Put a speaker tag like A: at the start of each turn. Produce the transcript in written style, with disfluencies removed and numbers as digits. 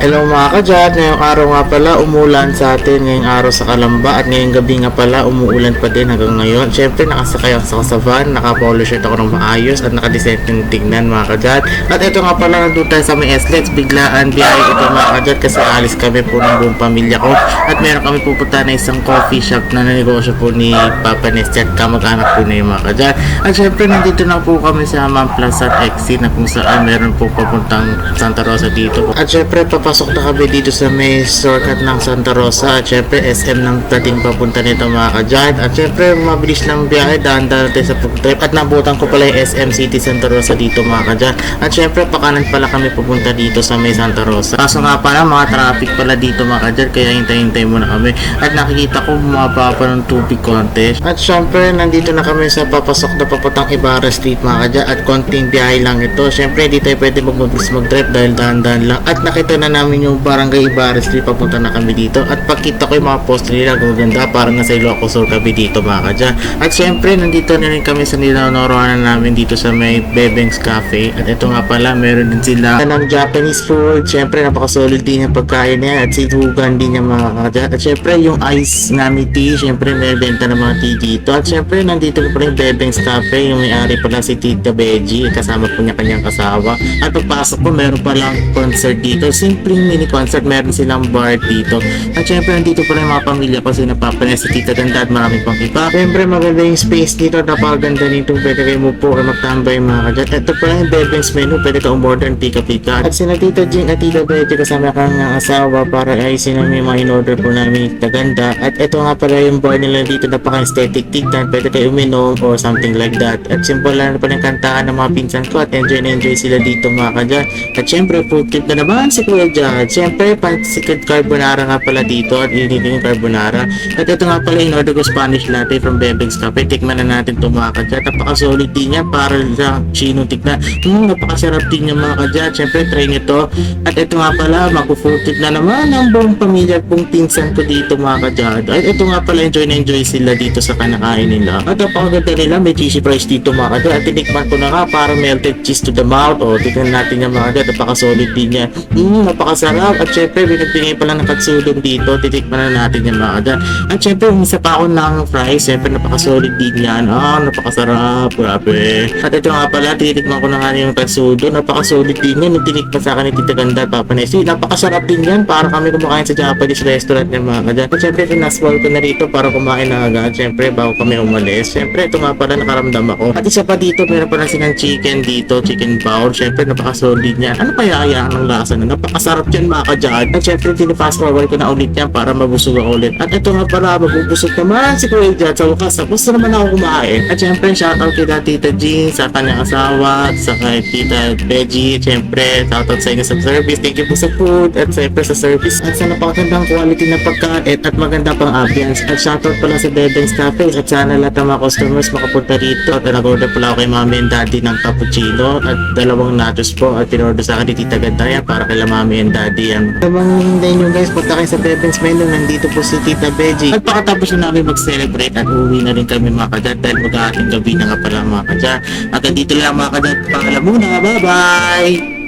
A: Hello mga kadyat, ngayong araw nga pala umulan sa atin ngayong araw sa Kalamba at ngayong gabi nga pala umuulan pa din hanggang ngayon. Syempre nakasakay ako sa kasavan, naka-polo shirt ako ng maayos at naka-decent yung tignan mga kadyat. At ito nga pala nandun tayo sa may SLEX, biglaan biyahe ito mga kadyat kasi alis kami po ng buong pamilya ko at meron kami pupunta na isang coffee shop na negosyo po ni Papa Nesty at kamag-anak po na yung mga kadyat. At syempre nandito na po kami sa Mount Plaza Exit na kung saan meron po papuntang Santa Rosa dito. At syempre papasok na kami dito sa may shortcut ng Santa Rosa at syempre SM ng dating papunta nito mga kadyat. At syempre mabilis lang biyahe, dahan-dahan tayo sa pag-trip at nabutan ko pala yung SM City Santa Rosa dito mga kadyat. At syempre pakanan pala kami pupunta dito sa may Santa Rosa. Kaso nga pala mga traffic pala dito mga kadyat kaya hintay-hintay muna kami at nakikita ko bumaba pa ng tubig contest. At syempre nandito na kami sa papasok na papuntang Ibarra Street mga kadyat at konting biyahe lang ito. Syempre di tayo pwede mag-mabilis mag-trip dahil dahan-dahan lang at nakita na namin yung Barangay Ibarra Street, papunta na kami dito at pagkita ko yung mga poster nila gaganda parang nasa Ilocos Sur kami dito mga kadya. At syempre nandito na rin kami sa nilanoroan namin dito sa may Bebeng's Cafe at ito nga pala meron din sila ng Japanese food. Syempre napakasolid din yung pagkain niya at sinugan din yung mga kadya. At syempre yung ice nami tea, syempre may benta ng mga tea dito. At syempre nandito pa rin Bebeng's Cafe, yung may-ari pala si Tita Beji, kasama po niya kanyang kasawa. At pagpasok ko meron palang concert dito, simpleng mini concert, meron silang bar dito. At syempre nandito pa rin mga pamilya ko si Napapanes, si Tita Ganda at marami pang iba. Syempre maganda yung space dito, napakaganda nito, pwede kayo mo po kayo magtambay mga kadyat. Ito pa yung Bebeng's menu, pwede ka umorder ng pika-pika. At sina Tita Jing at Tita Betty kasama kang asawa para ay sinami mga in-order po namin Tita Ganda. At ito nga pala yung bar nila dito, napaka-aesthetic tignan, pwede kayo uminom or something like that. At simple lang pa ng kantahan ng mga pinsan ko at enjoy na enjoy sila dito mga kadyat. At syempre food trip na naman si Kuya Jad. Siyempre, pansit carbonara nga pala dito at initin yung carbonara. At ito nga pala in order ko Spanish latte from Bebeng's Cafe. Tikman na natin ito mga kadyat. Napaka-solid din niya para sa chino tikna. Napakasarap din niya mga kadyat. Siyempre, try nyo to. At ito nga pala, mag-food trip na naman ang buong pamilya pong pinsan ko dito mga kadyat. At ito nga pala, enjoy na enjoy sila dito sa kanakain nila. At napakaganda nila, may cheesy fries dito mga kadyat. At tinikman ko na nga para melted cheese to the mouth. O, tikman natin yung mga kadyat. Napaka-solid din niya. Napakasarap. At syempre, binagbigay pala ng katsudon dito. Titikman na natin yung mga kadyan. At syempre, umisa pa ako ng fries. Syempre, napakasolid din yan. Napakasarap. Grabe. At ito nga pala, titikman ko na nga yung katsudon. Napakasolid din yan. Tinikman sa akin ni Tita Ganda at Papa Nesty. Napakasarap din yan. Para kami kumakain sa Japanese restaurant ng mga kadyan. At syempre, pinaswal ko na rito para kumain na agad. Syempre, bago kami umalis. Syempre, ito nga pala, nakaramdam ako. At isa pa dito, meron pa na silang chicken dito. Chicken bowl. Syempre, napakasolid niya. Ano kaya ng lasa na? Napakasarap yan mga kadyat. At syempre tinifast forward ko na ulit yan para mabusog ako ulit. At ito nga pala, mabubusog naman si Kuya Jad sa wakas. Tapos na naman ako kumain. At syempre shoutout kay Tita Jean sa kanyang asawa, sa kay Tita Beji. Syempre shoutout sa inyo sa service. Thank you po sa food at syempre sa service at sa napakagandang quality na pagkain at maganda pang ambience. At shoutout pala sa Bebeng's Cafe at sana lahat ng mga customers makapunta rito. At nag-order pala ako kay Mami and Daddy ng cappuccino at dalawang nachos po at pinorder sa akin ni Tita Ganda yan para kay Mami and Daddy yan. Habang hinday nyo guys, punta kayo sa Bebeng's menu, nandito po si Tita Beji. At pakatapos na namin mag-celebrate at uwi na rin kami mga kadyat dahil mag-aating gabi na nga pala mga kadyat. At dito lang mga kadyat, pangalaman muna, bye bye!